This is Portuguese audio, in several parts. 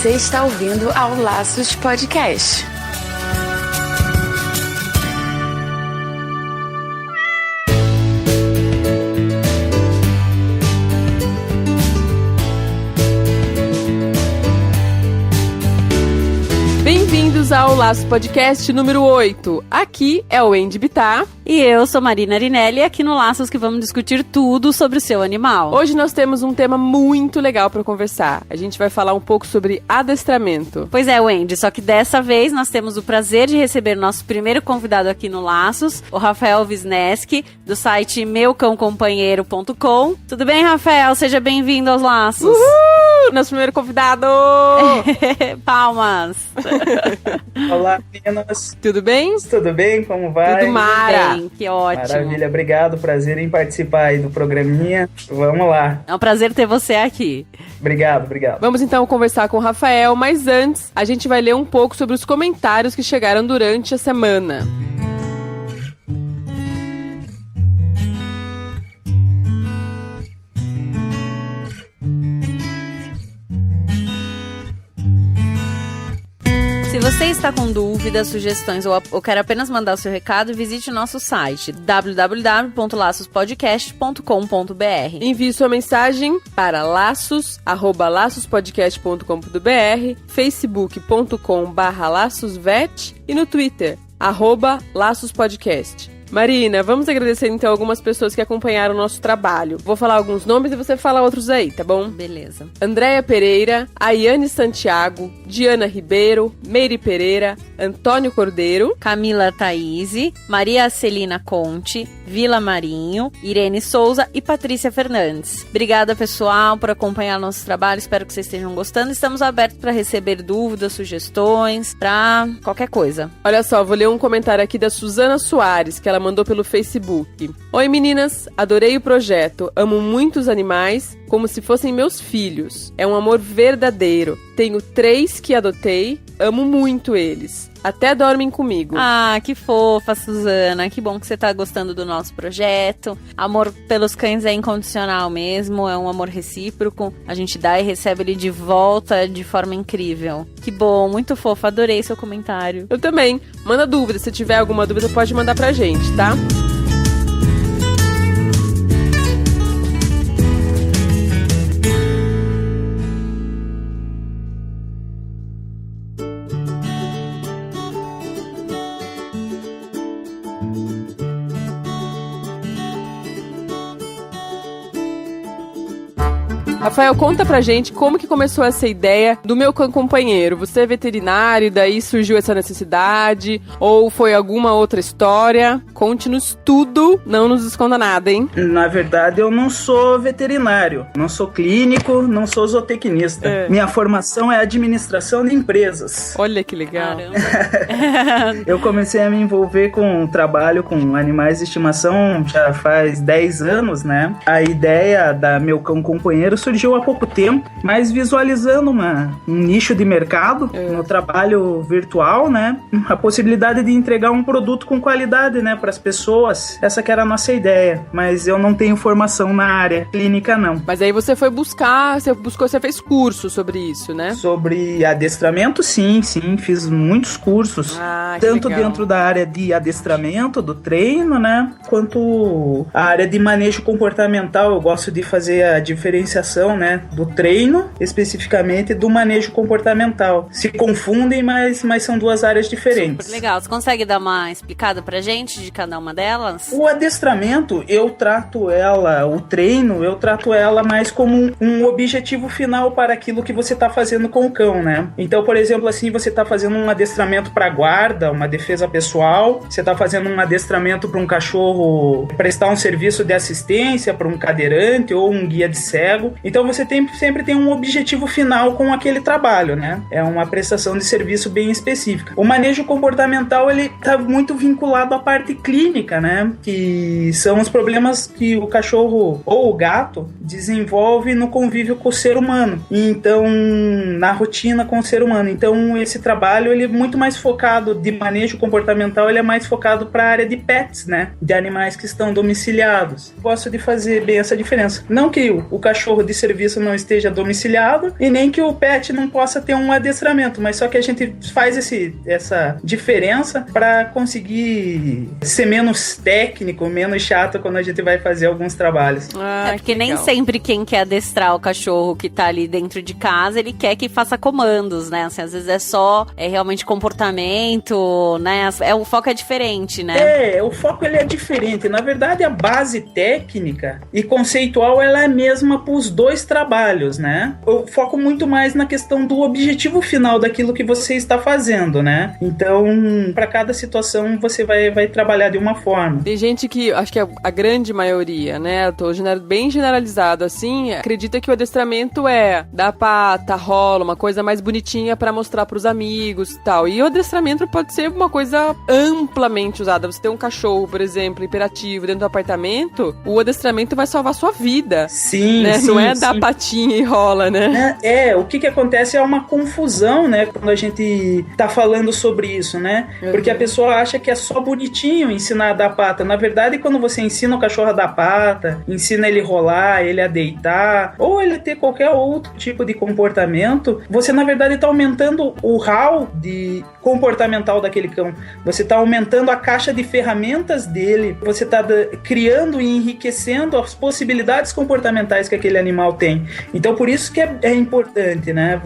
Você está ouvindo ao Laços Podcast. Bem-vindos ao Laços Podcast número 8. Aqui é o Wendy Bittar. E eu sou Marina Arinelli, aqui no Laços que vamos discutir tudo sobre o seu animal. Hoje nós temos um tema muito legal para conversar. A gente vai falar um pouco sobre adestramento. Pois é, Wendy, só que dessa vez nós temos o prazer de receber nosso primeiro convidado aqui no Laços, o Rafael Wisneski, do site meucãocompanheiro.com. Tudo bem, Rafael? Seja bem-vindo aos Laços. Uhul! Nosso primeiro convidado! Palmas! Olá, meninas. Tudo bem? Tudo bem? Como vai? Tudo mara! Bem, que ótimo. Maravilha, obrigado. Prazer em participar aí do programinha. Vamos lá. É um prazer ter você aqui. Obrigado. Vamos então conversar com o Rafael, mas antes a gente vai ler um pouco sobre os comentários que chegaram durante a semana. Se você está com dúvidas, sugestões ou quer apenas mandar o seu recado, visite o nosso site www.laçospodcast.com.br. Envie sua mensagem para laços@laçospodcast.com.br, facebook.com/laçosvet e no Twitter, @laçospodcast. Marina, vamos agradecer então algumas pessoas que acompanharam o nosso trabalho. Vou falar alguns nomes e você fala outros aí, tá bom? Beleza. Andréia Pereira, Ayane Santiago, Diana Ribeiro, Meire Pereira, Antônio Cordeiro, Camila Thaíse, Maria Celina Conte, Vila Marinho, Irene Souza e Patrícia Fernandes. Obrigada, pessoal, por acompanhar nosso trabalho. Espero que vocês estejam gostando. Estamos abertos para receber dúvidas, sugestões, para qualquer coisa. Olha só, vou ler um comentário aqui da Suzana Soares, que ela mandou pelo Facebook. Oi, meninas, adorei o projeto. Amo muito os animais, como se fossem meus filhos. É um amor verdadeiro. Tenho 3 que adotei, amo muito eles. Até dormem comigo. Ah, que fofa, Suzana. Que bom que você tá gostando do nosso projeto. Amor pelos cães é incondicional mesmo, é um amor recíproco. A gente dá e recebe ele de volta de forma incrível. Que bom, muito fofa. Adorei seu comentário. Eu também. Manda dúvida. Se tiver alguma dúvida, pode mandar pra gente, tá? Rafael, conta pra gente como que começou essa ideia do Meu Cão Companheiro. Você é veterinário, daí surgiu essa necessidade? Ou foi alguma outra história? Conte-nos tudo, não nos esconda nada, hein? Na verdade, eu não sou veterinário, não sou clínico, não sou zootecnista. Minha formação é administração de empresas. Olha que legal. Caramba. Eu comecei a me envolver com o trabalho com animais de estimação já faz 10 anos, né? A ideia da Meu Cão Companheiro surgiu há pouco tempo, mas visualizando um nicho de mercado no trabalho virtual, né? A possibilidade de entregar um produto com qualidade, né, para as pessoas. Essa que era a nossa ideia, mas eu não tenho formação na área clínica, não. Mas aí você foi buscar, você fez curso sobre isso, né? Sobre adestramento, sim, fiz muitos cursos, tanto legal. Dentro da área de adestramento, do treino, né, quanto a área de manejo comportamental. Eu gosto de fazer a diferenciação, né, do treino, especificamente do manejo comportamental. Se confundem, mas são duas áreas diferentes. Super legal. Você consegue dar uma explicada pra gente de cada uma delas? O adestramento, eu trato ela, o treino, eu trato ela mais como um objetivo final para aquilo que você está fazendo com o cão, né? Então, por exemplo, assim, você está fazendo um adestramento para guarda, uma defesa pessoal, você está fazendo um adestramento para um cachorro prestar um serviço de assistência, para um cadeirante ou um guia de cego. Então você sempre tem um objetivo final com aquele trabalho, né? É uma prestação de serviço bem específica. O manejo comportamental, ele tá muito vinculado à parte clínica, né? Que são os problemas que o cachorro ou o gato desenvolve no convívio com o ser humano, então na rotina com o ser humano. Então esse trabalho ele é muito mais focado de manejo comportamental, ele é mais focado para a área de pets, né, de animais que estão domiciliados. Gosto de fazer bem essa diferença. Não que o cachorro de serviço não esteja domiciliado e nem que o pet não possa ter um adestramento, mas só que a gente faz essa diferença para conseguir ser menos técnico, menos chato quando a gente vai fazer alguns trabalhos. Porque nem sempre quem quer adestrar o cachorro que tá ali dentro de casa, ele quer que faça comandos, né? Assim, às vezes é realmente comportamento, né? O foco é diferente, né? O foco ele é diferente. Na verdade, a base técnica e conceitual ela é a mesma para os dois trabalhos, né? Eu foco muito mais na questão do objetivo final daquilo que você está fazendo, né? Então, para cada situação, você vai trabalhar de uma forma. Tem gente que, acho que a grande maioria, né? Eu tô bem generalizado, assim, acredita que o adestramento é dar pata, rola, uma coisa mais bonitinha pra mostrar pros amigos e tal. E o adestramento pode ser uma coisa amplamente usada. Você tem um cachorro, por exemplo, hiperativo dentro do apartamento, o adestramento vai salvar sua vida. Sim, né? Sim, não é sim. dar patinha e rola, né? O que acontece é uma confusão, né? Quando a gente tá falando sobre isso, né? Porque a pessoa acha que é só bonitinho ensinar a dar pata. Na verdade, quando você ensina o cachorro a dar pata, ensina ele a rolar, ele a deitar, ou ele ter qualquer outro tipo de comportamento, você na verdade tá aumentando o hall comportamental daquele cão. Você tá aumentando a caixa de ferramentas dele, você tá criando e enriquecendo as possibilidades comportamentais que aquele animal tem. Então por isso que é importante, né?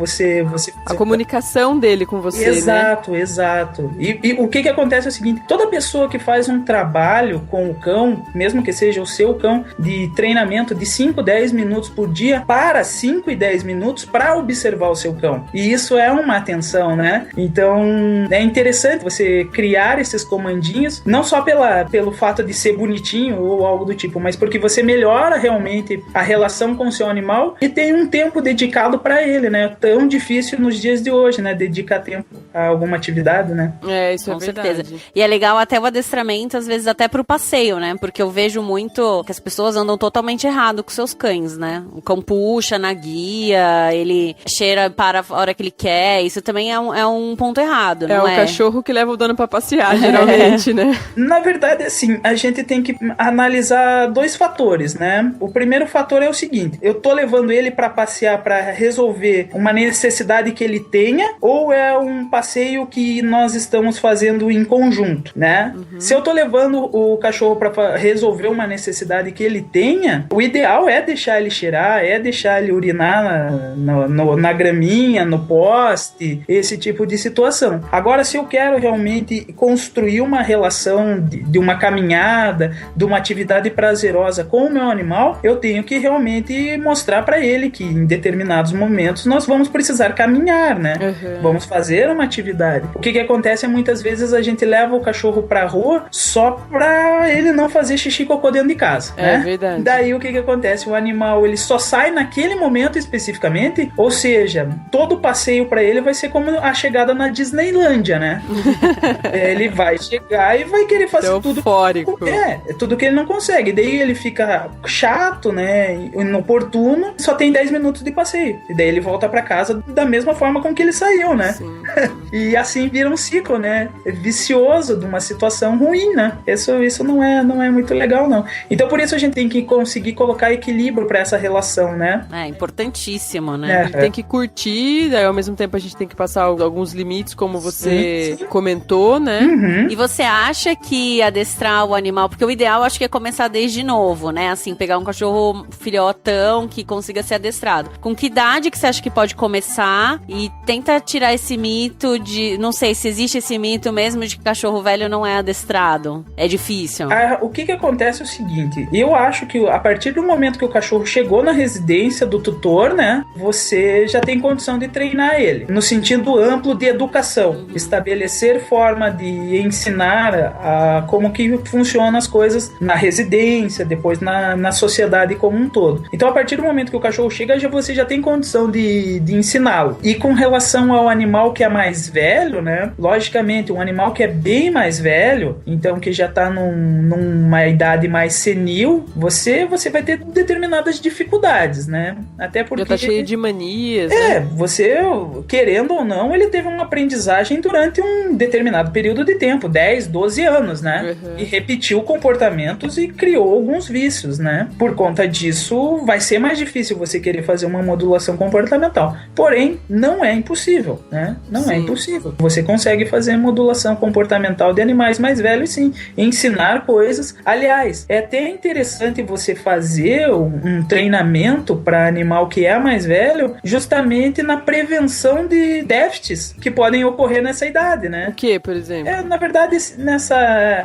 A comunicação dele com você, exato, né? Exato. E o que acontece é o seguinte, toda pessoa que faz um trabalho com o cão, mesmo que seja o seu cão, de treinamento de 5, 10 minutos por dia, para 5 e 10 minutos para observar o seu cão. E isso é uma atenção, né? Então é interessante você criar esses comandinhos, não só pelo fato de ser bonitinho ou algo do tipo, mas porque você melhora realmente a relação com o seu animal e tem um tempo dedicado para ele, né? Tão difícil nos dias de hoje, né? Dedicar tempo a alguma atividade, né? Isso é verdade. Certeza. E é legal até o adestramento, às vezes até pro passeio, né? Porque eu vejo muito que as pessoas andam totalmente errado com seus cães, né? O cão puxa na guia, ele cheira para a hora que ele quer, isso também é um ponto errado, não é? É o cachorro que leva o dono pra passear, geralmente, né? Na verdade, assim, a gente tem que analisar dois fatores, né? O primeiro fator é o seguinte, eu tô levando ele pra passear pra resolver uma necessidade que ele tenha, ou é um passeio que nós estamos fazendo em conjunto, né? Se eu tô levando o cachorro pra resolver uma necessidade que ele tenha, o ideal é deixar ele cheirar, é deixar ele urinar na graminha, no poste, esse tipo de situação. Agora, se eu quero realmente construir uma relação de uma caminhada, de uma atividade prazerosa com o meu animal, eu tenho que realmente mostrar para ele que em determinados momentos nós vamos precisar caminhar, né? Vamos fazer uma atividade. O que acontece é muitas vezes a gente leva o cachorro pra rua só pra ele não fazer xixi e cocô dentro de casa, né? Verdade. Daí o que acontece? O animal ele só sai naquele momento especificamente, ou seja, todo passeio pra ele vai ser como a chegada na Disneylândia, né? Ele vai chegar e vai querer fazer tudo tudo que ele não consegue. Daí ele fica chato, né? Inoportuno, só tem 10 minutos de passeio. E daí ele volta pra casa da mesma forma com que ele saiu, né? E assim vira um ciclo, né? Vicioso de uma situação ruim, né? Isso não é muito legal, não. Então por isso a gente tem que conseguir colocar equilíbrio pra essa relação, né? É importantíssimo, né? A gente tem que curtir, daí ao mesmo tempo a gente tem que passar alguns limites, como você comentou, né? E você acha que adestrar o animal, porque o ideal eu acho que é começar desde novo, né? Assim, pegar um cachorro filhotão que consiga ser adestrado. Com que idade que você acha que pode começar? E tenta tirar esse mito de, não sei se existe esse mito mesmo de que cachorro velho não é adestrado. É difícil. O que acontece é o seguinte, eu acho que a partir do momento que o cachorro chegou na residência do tutor, né, você já tem condição de treinar ele, no sentido amplo de educação, estabelecer forma de ensinar como que funcionam as coisas na residência, depois na sociedade como um todo. Então a partir do momento que o cachorro chega, você já tem condição de ensiná-lo. E com relação ao animal que é mais mais velho, né? Logicamente, um animal que é bem mais velho, então que já tá numa idade mais senil, você vai ter determinadas dificuldades, né? Até porque... Já tá cheio de manias, né? Você, querendo ou não, ele teve uma aprendizagem durante um determinado período de tempo, 10, 12 anos, né? E repetiu comportamentos e criou alguns vícios, né? Por conta disso, vai ser mais difícil você querer fazer uma modulação comportamental. Porém, não é impossível, né? Não é impossível. Você consegue fazer modulação comportamental de animais mais velhos, sim. Ensinar coisas. Aliás, é até interessante você fazer um treinamento para animal que é mais velho, justamente na prevenção de déficits que podem ocorrer nessa idade, né? O que, por exemplo? Na verdade,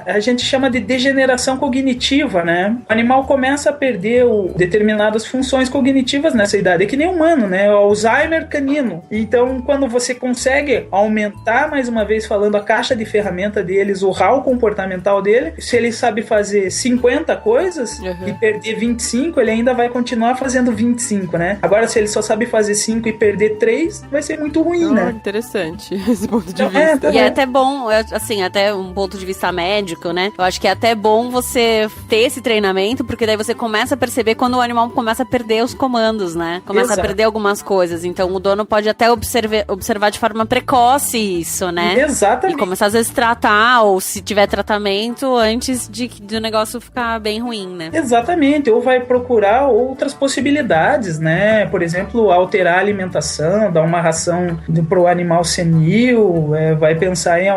a gente chama de degeneração cognitiva, né? O animal começa a perder determinadas funções cognitivas nessa idade. É que nem humano, né? O Alzheimer canino. Então, quando você consegue aumentar, mais uma vez falando, a caixa de ferramenta deles, o RAW comportamental dele, se ele sabe fazer 50 coisas e perder 25, ele ainda vai continuar fazendo 25, né? Agora, se ele só sabe fazer 5 e perder 3, vai ser muito ruim, né? Interessante esse ponto de vista. E é até bom, assim, até um ponto de vista médico, né? Eu acho que é até bom você ter esse treinamento, porque daí você começa a perceber quando o animal começa a perder os comandos, né? Começa a perder algumas coisas. Então, o dono pode até observar de forma precoce isso, né? Exatamente. E começar, às vezes, tratar, ou se tiver tratamento, antes do negócio ficar bem ruim, né? Exatamente. Ou vai procurar outras possibilidades, né? Por exemplo, alterar a alimentação, dar uma ração pro animal senil, vai pensar em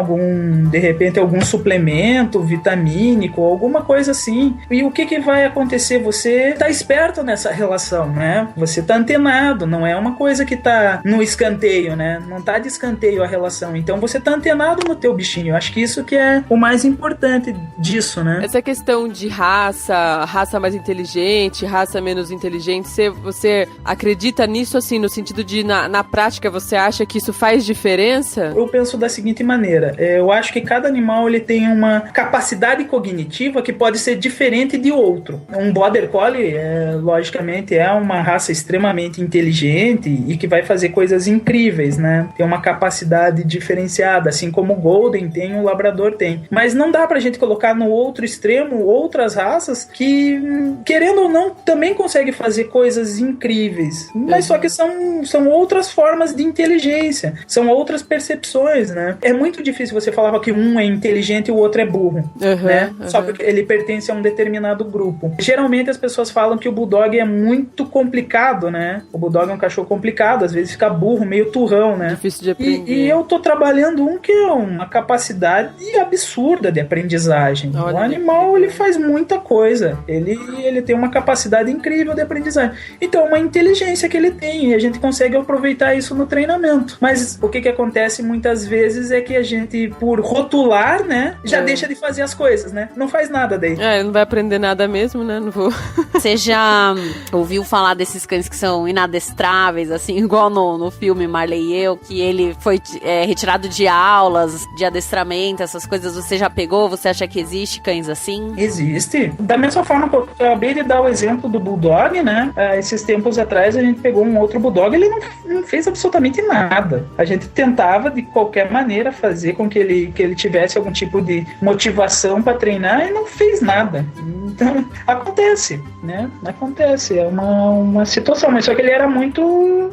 de repente, algum suplemento vitamínico, alguma coisa assim. E o que vai acontecer? Você tá esperto nessa relação, né? Você tá antenado, não é uma coisa que tá no escanteio, né? Não tá de escanteio a relação. Então você tá antenado no teu bichinho. Eu acho que isso que é o mais importante disso, né? Essa questão de raça mais inteligente, raça menos inteligente, você acredita nisso, assim, no sentido de, na prática, você acha que isso faz diferença? Eu penso da seguinte maneira, eu acho que cada animal ele tem uma capacidade cognitiva que pode ser diferente de outro. Um Border Collie, logicamente, é uma raça extremamente inteligente e que vai fazer coisas incríveis, né? Tem uma capacidade diferenciada, assim como o Golden tem, o Labrador tem. Mas não dá pra gente colocar no outro extremo outras raças que, querendo ou não, também conseguem fazer coisas incríveis. Mas só que são outras formas de inteligência, são outras percepções, né? É muito difícil você falar que um é inteligente e o outro é burro, né? Só porque ele pertence a um determinado grupo. Geralmente as pessoas falam que o Bulldog é muito complicado, né? O Bulldog é um cachorro complicado, às vezes fica burro, meio turrão, né? Difícil de aprender. E eu tô trabalhando que é uma capacidade absurda de aprendizagem. Olha, o animal, ele faz muita coisa. Ele tem uma capacidade incrível de aprendizagem. Então, é uma inteligência que ele tem e a gente consegue aproveitar isso no treinamento. Mas o que acontece muitas vezes é que a gente, por rotular, né, já deixa de fazer as coisas, né? Não faz nada daí. Ele não vai aprender nada mesmo, né? Não vou... Você já ouviu falar desses cães que são inadestráveis, assim, igual no filme Marley e Eu, que ele foi retirado de aulas, de adestramento, essas coisas, você já pegou? Você acha que existe cães assim? Existe. Da mesma forma que eu acabei de dar o exemplo do Bulldog, né? Esses tempos atrás a gente pegou um outro Bulldog, ele não fez absolutamente nada. A gente tentava de qualquer maneira fazer com que ele tivesse algum tipo de motivação para treinar e não fez nada. Então, acontece, né? Acontece. É uma situação, mas só que ele era muito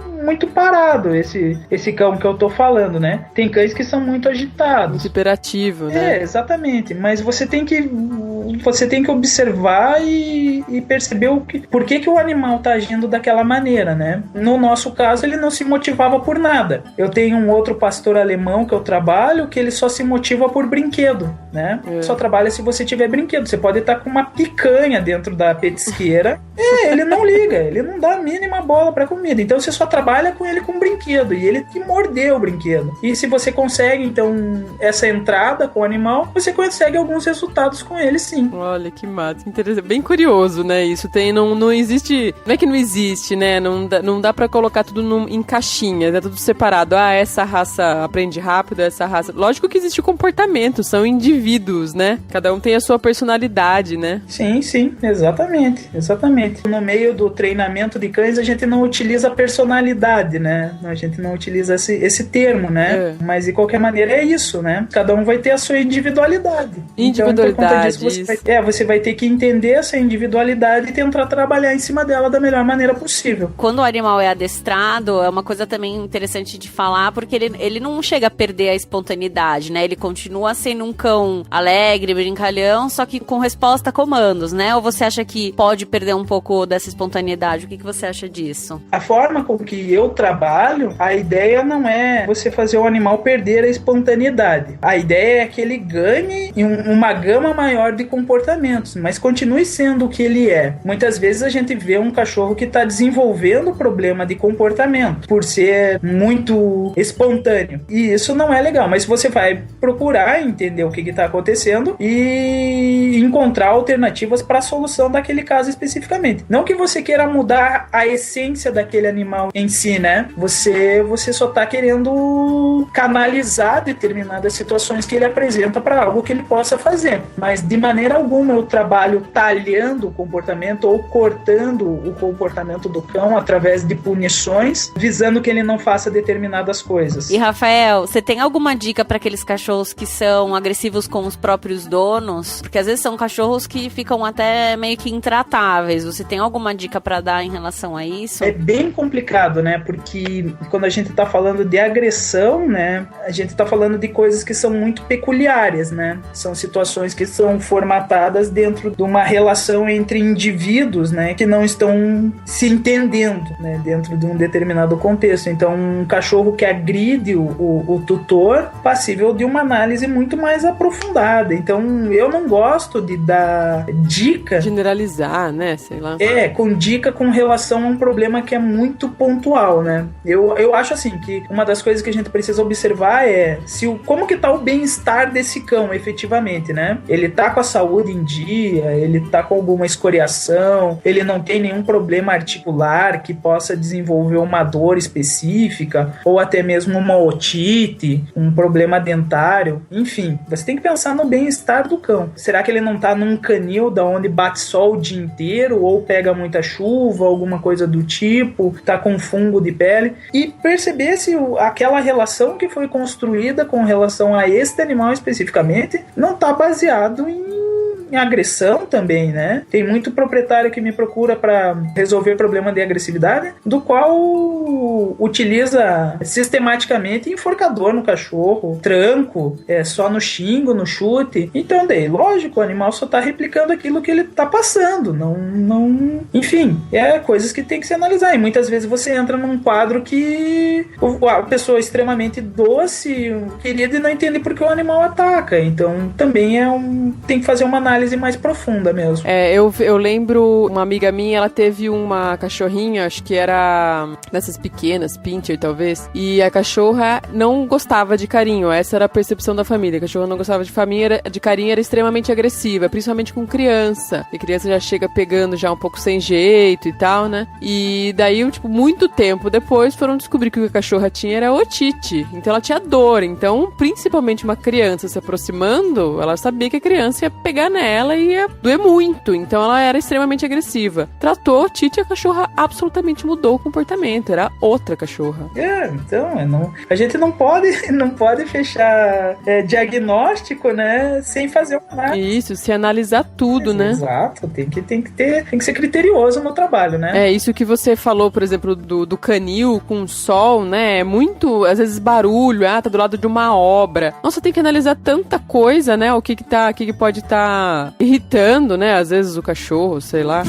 parado, esse cão que eu tô falando, né? Tem cães que são muito agitados. Muito hiperativo, né? Exatamente. Mas você tem que observar e perceber por que o animal tá agindo daquela maneira, né? No nosso caso, ele não se motivava por nada. Eu tenho um outro pastor alemão que eu trabalho, que ele só se motiva por brinquedo, né? Só trabalha se você tiver brinquedo. Você pode estar com uma picanha dentro da petisqueira, ele não liga, ele não dá a mínima bola pra comida. Então você só trabalha com ele com brinquedo, e ele te mordeu o brinquedo. E se você consegue, então, essa entrada com o animal, você consegue alguns resultados com ele, sim. Olha, que massa, interessante. Bem curioso, né? Isso não existe... Não é que não existe, né? Não dá pra colocar tudo em caixinhas, é tudo separado. Essa raça aprende rápido, essa raça... Lógico que existe o comportamento, são indivíduos, né? Cada um tem a sua personalidade, né? Sim, exatamente. Geralmente, no meio do treinamento de cães, a gente não utiliza personalidade, né? A gente não utiliza esse termo, né? Mas, de qualquer maneira, é isso, né? Cada um vai ter a sua individualidade. Então, por conta disso, você vai ter que entender essa individualidade e tentar trabalhar em cima dela da melhor maneira possível. Quando o animal é adestrado, é uma coisa também interessante de falar, porque ele não chega a perder a espontaneidade, né? Ele continua sendo um cão alegre, brincalhão, só que com resposta a comandos, né? Ou você acha que pode perder um pouco dessa espontaneidade? O que você acha disso? A forma com que eu trabalho, a ideia não é você fazer o animal perder a espontaneidade. A ideia é que ele ganhe uma gama maior de comportamentos, mas continue sendo o que ele é. Muitas vezes a gente vê um cachorro que está desenvolvendo problema de comportamento por ser muito espontâneo. E isso não é legal, mas você vai procurar entender o que está acontecendo e encontrar alternativas para a solução daquele caso especificamente. Não que você queira mudar a essência daquele animal em si, né? Você só está querendo canalizar determinadas situações que ele apresenta para algo que ele possa fazer. Mas de maneira alguma eu trabalho talhando o comportamento ou cortando o comportamento do cão através de punições, visando que ele não faça determinadas coisas. E Rafael, você tem alguma dica para aqueles cachorros que são agressivos com os próprios donos? Porque às vezes são cachorros que ficam até meio que intratáveis. Você tem alguma dica para dar em relação a isso? É bem complicado, né? Porque quando a gente tá falando de agressão, né? A gente tá falando de coisas que são muito peculiares, né? São situações que são formatadas dentro de uma relação entre indivíduos, né? Que não estão se entendendo, né? Dentro de um determinado contexto. Então, um cachorro que agride o tutor, passível de uma análise muito mais aprofundada. Então, eu não gosto de dar dica... Generalizar, né? Sei lá. Com dica com relação a um problema que é muito pontual, né? Eu acho assim, que uma das coisas que a gente precisa observar é como que tá o bem-estar desse cão, efetivamente, né? Ele tá com a saúde em dia, ele tá com alguma escoriação, ele não tem nenhum problema articular que possa desenvolver uma dor específica, ou até mesmo uma otite, um problema dentário, enfim, você tem que pensar no bem-estar do cão. Será que ele não tá num canil da onde bate sol o dia inteiro, ou pega muita chuva, alguma coisa do tipo, tá com fungo de pele, e perceber se aquela relação que foi construída com relação a este animal especificamente não tá baseado em agressão também, né? Tem muito proprietário que me procura para resolver problema de agressividade, do qual utiliza sistematicamente enforcador no cachorro, tranco, só no xingo, no chute. Então, daí, lógico, o animal só tá replicando aquilo que ele tá passando, não... Enfim, coisas que tem que se analisar, e muitas vezes você entra num quadro que a pessoa é extremamente doce, querida, e não entende porque o animal ataca. Então, também tem que fazer uma análise mais profunda mesmo. Eu lembro, uma amiga minha, ela teve uma cachorrinha, acho que era dessas pequenas, pincher talvez, e a cachorra não gostava de carinho. Essa era a percepção da família. A cachorra não gostava de carinho, era extremamente agressiva, principalmente com criança. E criança já chega pegando já um pouco sem jeito e tal, né? E daí, muito tempo depois, foram descobrir que o que a cachorra tinha era otite. Então ela tinha dor. Então, principalmente uma criança se aproximando, ela sabia que a criança ia pegar nela, ia doer muito. Então ela era extremamente agressiva. Tratou otite e a cachorra absolutamente mudou o comportamento. Era outra cachorra. Então, a gente não pode fechar diagnóstico, né, sem fazer uma análise. Isso, se analisar tudo, né? Exato, tem que ser criterioso no trabalho, né? Isso que você falou, por exemplo, do canil com sol, né? É muito, às vezes, barulho, tá do lado de uma obra. Nossa, tem que analisar tanta coisa, né? O que pode estar irritando, né? Às vezes o cachorro, sei lá.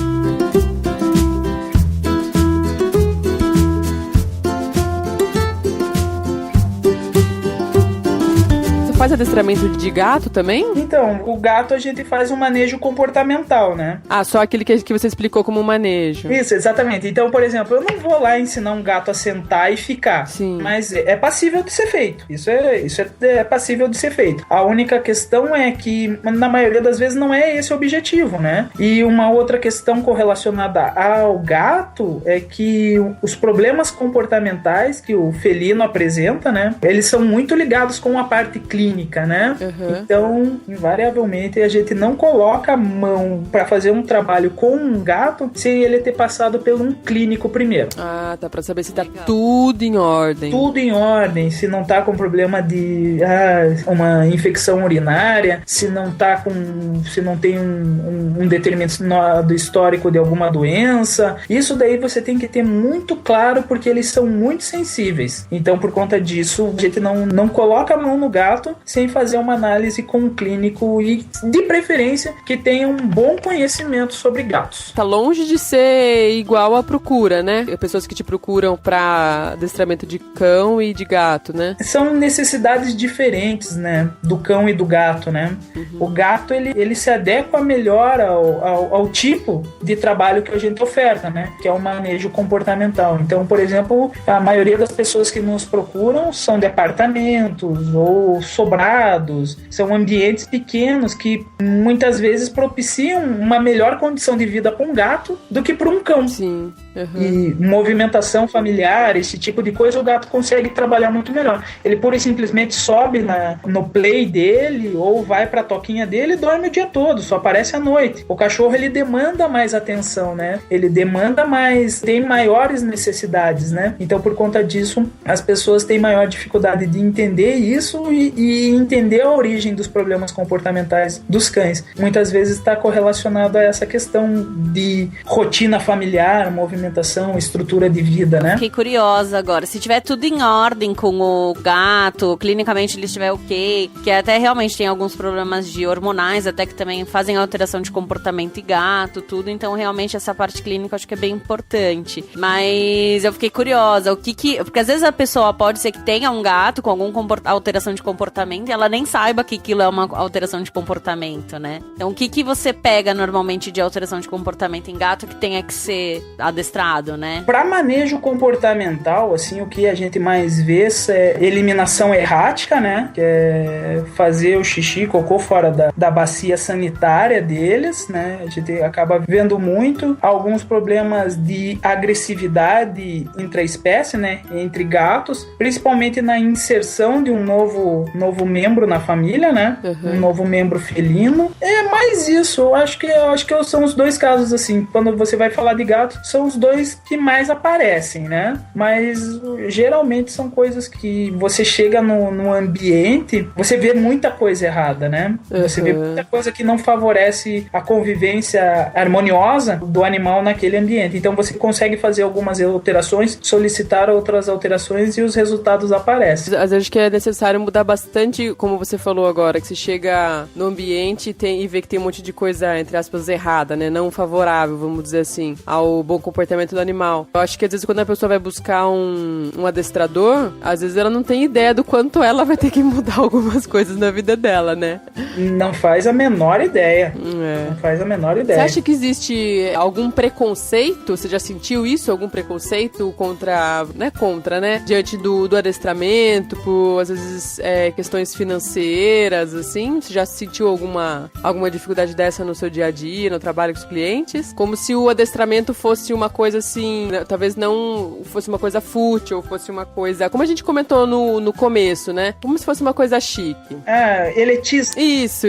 Faz adestramento de gato também? Então, o gato a gente faz um manejo comportamental, né? Só aquele que você explicou como manejo. Isso, exatamente. Então, por exemplo, eu não vou lá ensinar um gato a sentar e ficar. Sim. Mas é passível de ser feito. Isso é passível de ser feito. A única questão é que, na maioria das vezes, não é esse o objetivo, né? E uma outra questão correlacionada ao gato é que os problemas comportamentais que o felino apresenta, né? Eles são muito ligados com a parte clínica. clínica, né? Então, invariavelmente, a gente não coloca a mão para fazer um trabalho com um gato sem ele ter passado por um clínico primeiro. Ah, tá, pra saber se tá tudo em ordem. Tudo em ordem, se não tá com problema de uma infecção urinária, se não tem um determinado histórico de alguma doença. Isso daí você tem que ter muito claro, porque eles são muito sensíveis. Então, por conta disso, a gente não coloca a mão no gato sem fazer uma análise com um clínico e, de preferência, que tenha um bom conhecimento sobre gatos. Tá longe de ser igual à procura, né? Pessoas que te procuram pra adestramento de cão e de gato, né? São necessidades diferentes, né? Do cão e do gato, né? O gato, ele se adequa melhor ao tipo de trabalho que a gente oferta, né? Que é o manejo comportamental. Então, por exemplo, a maioria das pessoas que nos procuram são de apartamentos ou sobrados, são ambientes pequenos que muitas vezes propiciam uma melhor condição de vida para um gato do que para um cão. Sim. E movimentação familiar, esse tipo de coisa, o gato consegue trabalhar muito melhor. Ele pura e simplesmente sobe no play dele ou vai pra toquinha dele e dorme o dia todo, só aparece à noite. O cachorro, ele demanda mais atenção, né? Ele demanda mais, tem maiores necessidades, né? Então, por conta disso, as pessoas têm maior dificuldade de entender isso e entender a origem dos problemas comportamentais dos cães. Muitas vezes está correlacionado a essa questão de rotina familiar, movimentação, estrutura de vida, né? Fiquei curiosa agora. Se tiver tudo em ordem com o gato, clinicamente ele estiver ok, que até realmente tem alguns problemas de hormonais, até que também fazem alteração de comportamento e gato, tudo. Então, realmente, essa parte clínica eu acho que é bem importante. Mas eu fiquei curiosa. Porque às vezes a pessoa pode ser que tenha um gato com alguma alteração de comportamento e ela nem saiba que aquilo é uma alteração de comportamento, né? Então, o que você pega normalmente de alteração de comportamento em gato que tenha que ser adestrado, né? Para manejo comportamental, assim, o que a gente mais vê é eliminação errática, né? Que é fazer o xixi, cocô fora da bacia sanitária deles, né? A gente acaba vendo muito alguns problemas de agressividade intraespécie, né? Entre gatos, principalmente na inserção de um novo membro na família, né? Um novo membro felino. É mais isso. Eu acho que são os dois casos, assim, quando você vai falar de gato, são os dois que mais aparecem, né? Mas geralmente são coisas que você chega no ambiente, você vê muita coisa errada, né? Você vê muita coisa que não favorece a convivência harmoniosa do animal naquele ambiente. Então você consegue fazer algumas alterações, solicitar outras alterações e os resultados aparecem. Às vezes que é necessário mudar bastante, como você falou agora, que você chega no ambiente e vê que tem um monte de coisa, entre aspas, errada, né? Não favorável, vamos dizer assim, ao bom comportamento do animal. Eu acho que às vezes quando a pessoa vai buscar um adestrador, às vezes ela não tem ideia do quanto ela vai ter que mudar algumas coisas na vida dela, né? Não faz a menor ideia. Não faz a menor ideia. Você acha que existe algum preconceito? Você já sentiu isso? Algum preconceito contra, né? Diante do adestramento, por, às vezes, questões financeiras, assim? Você já sentiu alguma dificuldade dessa no seu dia a dia, no trabalho com os clientes? Como se o adestramento fosse uma coisa assim, talvez não fosse uma coisa fútil, fosse uma coisa, como a gente comentou no começo, né? Como se fosse uma coisa chique. Elitista. Isso.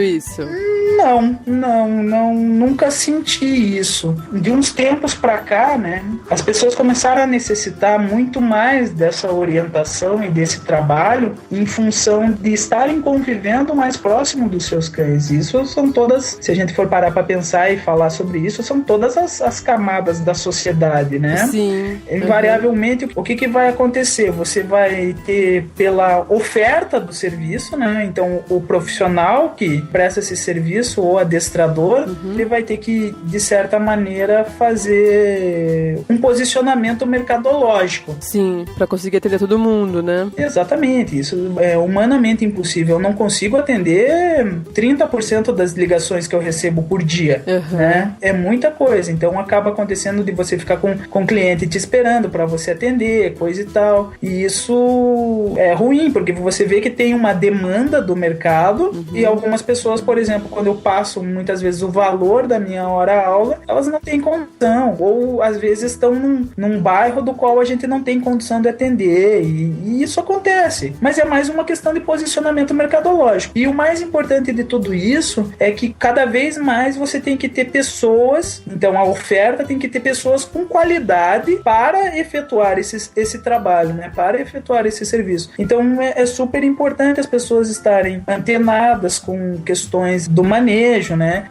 Não, nunca senti isso. De uns tempos pra cá, né, as pessoas começaram a necessitar muito mais dessa orientação e desse trabalho em função de estarem convivendo mais próximo dos seus cães. Isso são todas, se a gente for parar pra pensar e falar sobre isso, são todas as camadas da sociedade, né? Sim. Invariavelmente, o que vai acontecer? Você vai ter pela oferta do serviço, né? Então, o profissional que presta esse serviço, ou adestrador, ele vai ter que, de certa maneira, fazer um posicionamento mercadológico. Sim, para conseguir atender todo mundo, né? Exatamente, isso é humanamente impossível. Eu não consigo atender 30% das ligações que eu recebo por dia, né? É muita coisa, então acaba acontecendo de você ficar com o cliente te esperando para você atender, coisa e tal. E isso é ruim, porque você vê que tem uma demanda do mercado e algumas pessoas, por exemplo, quando eu passo muitas vezes o valor da minha hora-aula, elas não têm condição, ou às vezes estão num bairro do qual a gente não tem condição de atender, e isso acontece, mas é mais uma questão de posicionamento mercadológico. E o mais importante de tudo isso é que cada vez mais você tem que ter pessoas, então a oferta tem que ter pessoas com qualidade para efetuar esse trabalho, né? Para efetuar esse serviço. Então é super importante as pessoas estarem antenadas com questões do manejo, né?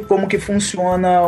Como que funciona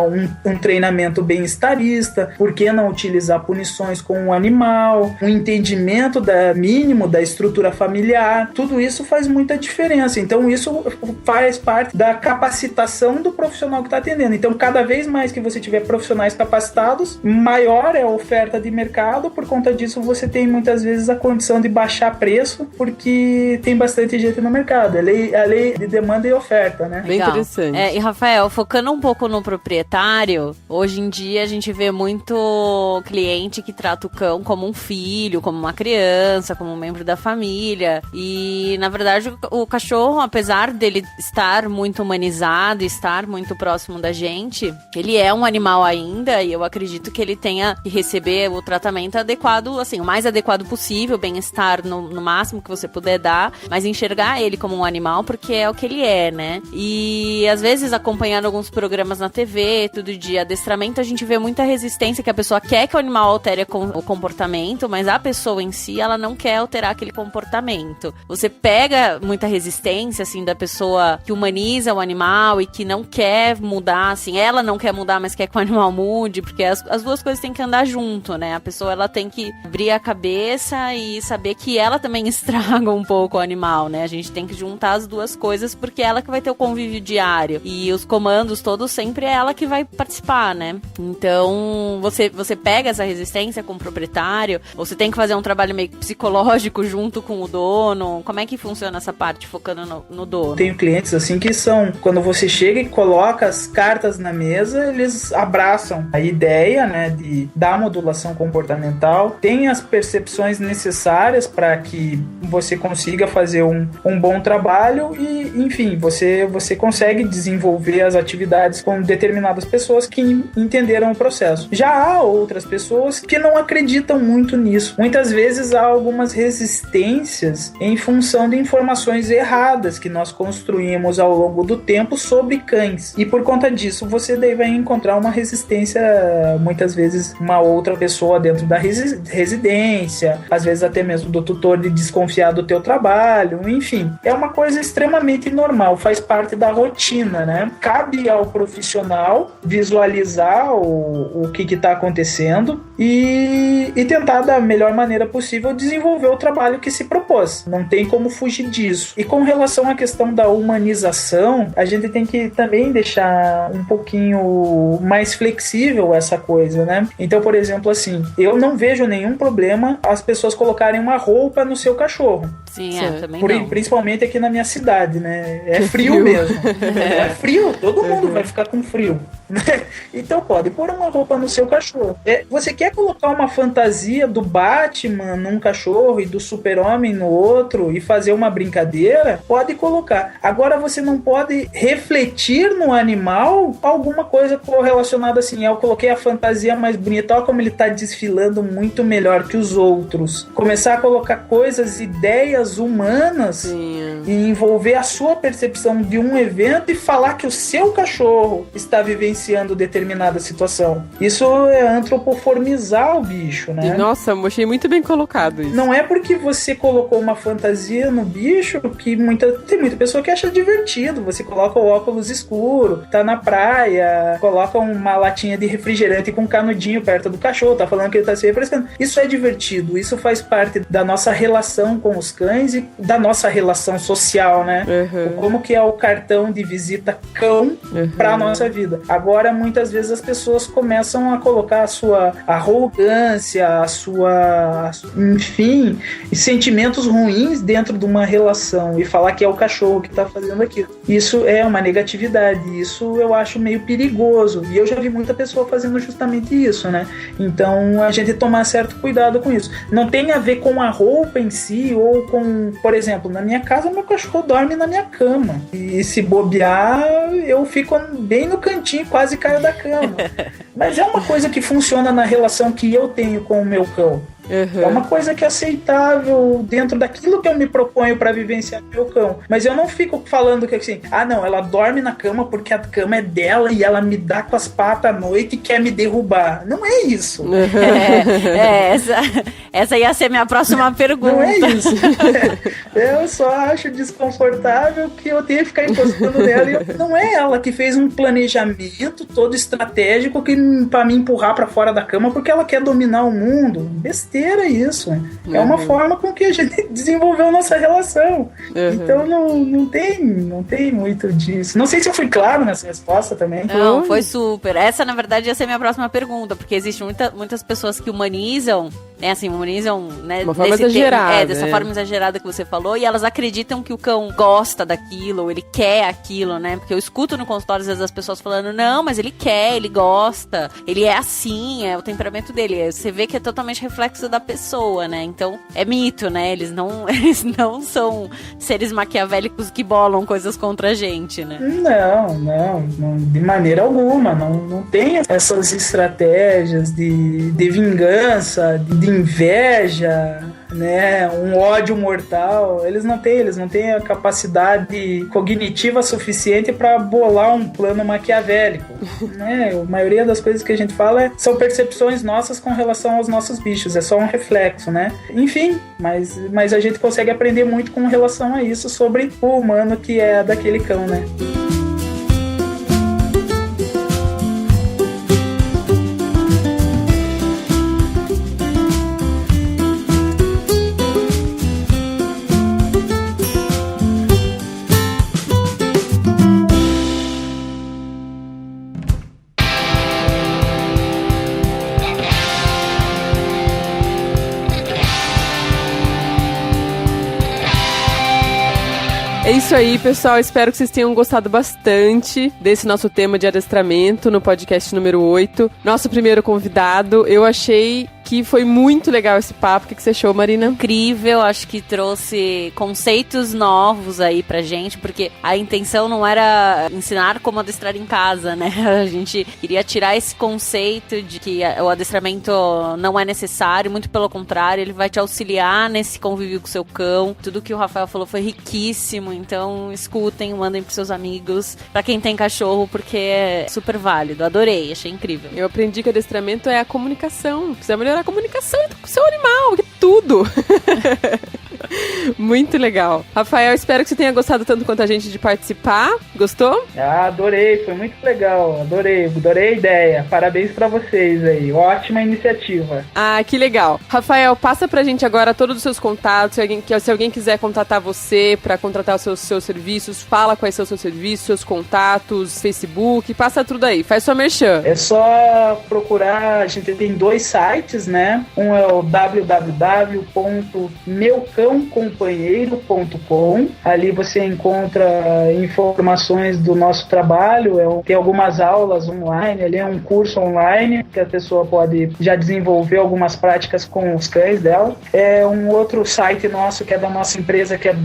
um treinamento bem-estarista, por que não utilizar punições com o animal, um entendimento mínimo da estrutura familiar, tudo isso faz muita diferença. Então isso faz parte da capacitação do profissional que está atendendo. Então cada vez mais que você tiver profissionais capacitados, maior é a oferta de mercado, por conta disso você tem muitas vezes a condição de baixar preço, porque tem bastante gente no mercado. A lei de demanda e oferta, né? Bem interessante. E Rafael, focando um pouco no proprietário, hoje em dia a gente vê muito cliente que trata o cão como um filho, como uma criança, como um membro da família. E, na verdade, o cachorro, apesar dele estar muito humanizado, estar muito próximo da gente, ele é um animal ainda, e eu acredito que ele tenha que receber o tratamento adequado, assim, o mais adequado possível, bem-estar no máximo que você puder dar, mas enxergar ele como um animal, porque é o que ele é, né? E, às vezes, acompanhando alguns programas na TV, tudo de adestramento, a gente vê muita resistência, que a pessoa quer que o animal altere o comportamento, mas a pessoa em si, ela não quer alterar aquele comportamento. Você pega muita resistência, assim, da pessoa que humaniza o animal e que não quer mudar, assim, ela não quer mudar, mas quer que o animal mude, porque as duas coisas têm que andar junto, né? A pessoa, ela tem que abrir a cabeça e saber que ela também estraga um pouco o animal, né? A gente tem que juntar as duas coisas, porque é ela que vai ter o convívio diário. E os comandos todos, sempre é ela que vai participar, né? Então, você pega essa resistência com o proprietário, você tem que fazer um trabalho meio psicológico junto com o dono. Como é que funciona essa parte, focando no dono? Tenho clientes assim que são, quando você chega e coloca as cartas na mesa, eles abraçam a ideia, né, da modulação comportamental, tem as percepções necessárias para que você consiga fazer um bom trabalho e, enfim, você consegue desenvolver as atividades com determinadas pessoas que entenderam o processo. Já há outras pessoas que não acreditam muito nisso. Muitas vezes há algumas resistências em função de informações erradas que nós construímos ao longo do tempo sobre cães. E por conta disso, você daí vai encontrar uma resistência, muitas vezes uma outra pessoa dentro da residência, às vezes até mesmo do tutor de desconfiar do teu trabalho, enfim. É uma coisa extremamente normal, faz parte da rotina, né? Cabe ao profissional visualizar o que está acontecendo e tentar da melhor maneira possível desenvolver o trabalho que se propôs. Não tem como fugir disso. E com relação à questão da humanização, a gente tem que também deixar um pouquinho mais flexível essa coisa, né? Então, por exemplo, assim, eu não vejo nenhum problema as pessoas colocarem uma roupa no seu cachorro. Sim, também não. Principalmente aqui na minha cidade, né? É frio mesmo. É frio, todo mundo vai ficar com frio. Então pode pôr uma roupa no seu cachorro. Você quer colocar uma fantasia do Batman num cachorro e do Super-Homem no outro e fazer uma brincadeira? Pode colocar. Agora você não pode refletir no animal alguma coisa relacionada assim. Eu coloquei a fantasia mais bonita, olha como ele tá desfilando muito melhor que os outros. Começar a colocar coisas, ideias humanas. Sim. E envolver a sua percepção de um evento e falar que o seu cachorro está vivenciando determinada situação. Isso é antropoformizar o bicho, né? Nossa, eu achei muito bem colocado isso. Não é porque você colocou uma fantasia no bicho que tem muita pessoa que acha divertido. Você coloca o óculos escuro, tá na praia, coloca uma latinha de refrigerante com um canudinho perto do cachorro, tá falando que ele tá se refrescando. Isso é divertido, isso faz parte da nossa relação com os cães e da nossa relação social, né? Como que é o cartão de visita cão pra nossa vida. Agora, muitas vezes as pessoas começam a colocar a sua arrogância, enfim, sentimentos ruins dentro de uma relação e falar que é o cachorro que tá fazendo aquilo. Isso é uma negatividade, isso eu acho meio perigoso. E eu já vi muita pessoa fazendo justamente isso, né? Então, a gente tomar certo cuidado com isso. Não tem a ver com a roupa em si ou com, por exemplo, na minha casa, meu cachorro dorme na minha cama. E se bobear, eu fico bem no cantinho, quase caio da cama. Mas é uma coisa que funciona na relação que eu tenho com o meu cão. É uma coisa que é aceitável dentro daquilo que eu me proponho pra vivenciar meu cão. Mas eu não fico falando que assim, não, ela dorme na cama porque a cama é dela e ela me dá com as patas à noite e quer me derrubar. Não é isso. Essa ia ser minha próxima pergunta. Não é isso. Eu só acho desconfortável que eu tenha que ficar encostando nela. E não é ela que fez um planejamento todo estratégico pra me empurrar pra fora da cama porque ela quer dominar o mundo. Besteira isso. É uma forma com que a gente desenvolveu nossa relação. Então não tem muito disso. Não sei se eu fui claro nessa resposta também. Não, foi super. Essa, na verdade, ia ser minha próxima pergunta, porque existem muitas pessoas que humanizam, né, assim, né, uma forma exagerada. Dessa forma exagerada que você falou, e elas acreditam que o cão gosta daquilo, ou ele quer aquilo, né? Porque eu escuto no consultório, às vezes, as pessoas falando, não, mas ele quer, ele gosta, ele é assim, é o temperamento dele. Você vê que é totalmente reflexo da pessoa, né? Então, é mito, né? Eles não são seres maquiavélicos que bolam coisas contra a gente, né? Não, de maneira alguma. Não tem essas estratégias de vingança, de inveja, né? Um ódio mortal. Eles não têm a capacidade cognitiva suficiente para bolar um plano maquiavélico, né? A maioria das coisas que a gente fala são percepções nossas com relação aos nossos bichos, é só um reflexo, né? Enfim, mas a gente consegue aprender muito com relação a isso sobre o humano que é daquele cão, né? É isso aí, pessoal. Espero que vocês tenham gostado bastante desse nosso tema de adestramento no podcast número 8. Nosso primeiro convidado, eu achei que foi muito legal esse papo. O que você achou, Marina? Incrível, acho que trouxe conceitos novos aí pra gente, porque a intenção não era ensinar como adestrar em casa, né? A gente queria tirar esse conceito de que o adestramento não é necessário, muito pelo contrário, ele vai te auxiliar nesse convívio com o seu cão. Tudo que o Rafael falou foi riquíssimo, então escutem, mandem pros seus amigos, pra quem tem cachorro, porque é super válido. Adorei, achei incrível. Eu aprendi que adestramento é a comunicação. Precisa melhorar a comunicação com o seu animal, que tudo. Muito legal. Rafael, espero que você tenha gostado tanto quanto a gente de participar. Gostou? Adorei, foi muito legal. Adorei a ideia. Parabéns pra vocês aí. Ótima iniciativa. Que legal. Rafael, passa pra gente agora todos os seus contatos. Se alguém quiser contatar você pra contratar os seus serviços, fala quais são os seus serviços, seus contatos, Facebook, passa tudo aí. Faz sua merchan. É só procurar, a gente tem 2 sites, né? Um é o www.meucãocompanheiro.com. Ali você encontra informações do nosso trabalho, tem algumas aulas online, ali é um curso online que a pessoa pode já desenvolver algumas práticas com os cães dela. É um outro site nosso que é da nossa empresa, que é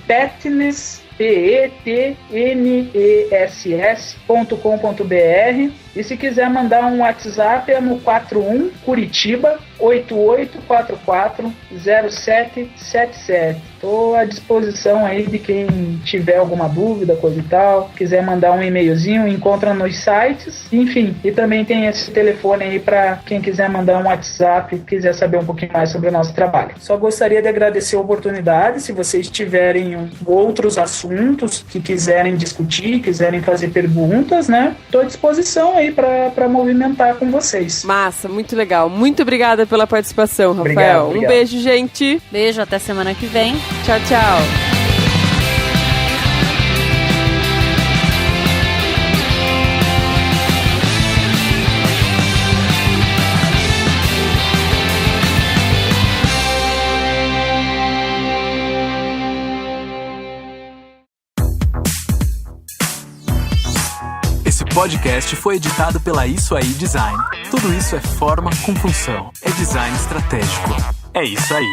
petness.com.br. E se quiser mandar um WhatsApp é no 41 Curitiba 88440777. Estou à disposição aí de quem tiver alguma dúvida, coisa e tal. Quiser mandar um e-mailzinho, encontra nos sites. Enfim, e também tem esse telefone aí para quem quiser mandar um WhatsApp, quiser saber um pouquinho mais sobre o nosso trabalho. Só gostaria de agradecer a oportunidade. Se vocês tiverem outros assuntos que quiserem discutir, quiserem fazer perguntas, né? Estou à disposição aí para movimentar com vocês. Massa, muito legal. Muito obrigada pela participação, Rafael. Obrigado. Um beijo, gente. Beijo, até semana que vem. Tchau, tchau. Esse podcast foi editado pela Isso Aí Design. Tudo isso é forma com função. É design estratégico. É isso aí.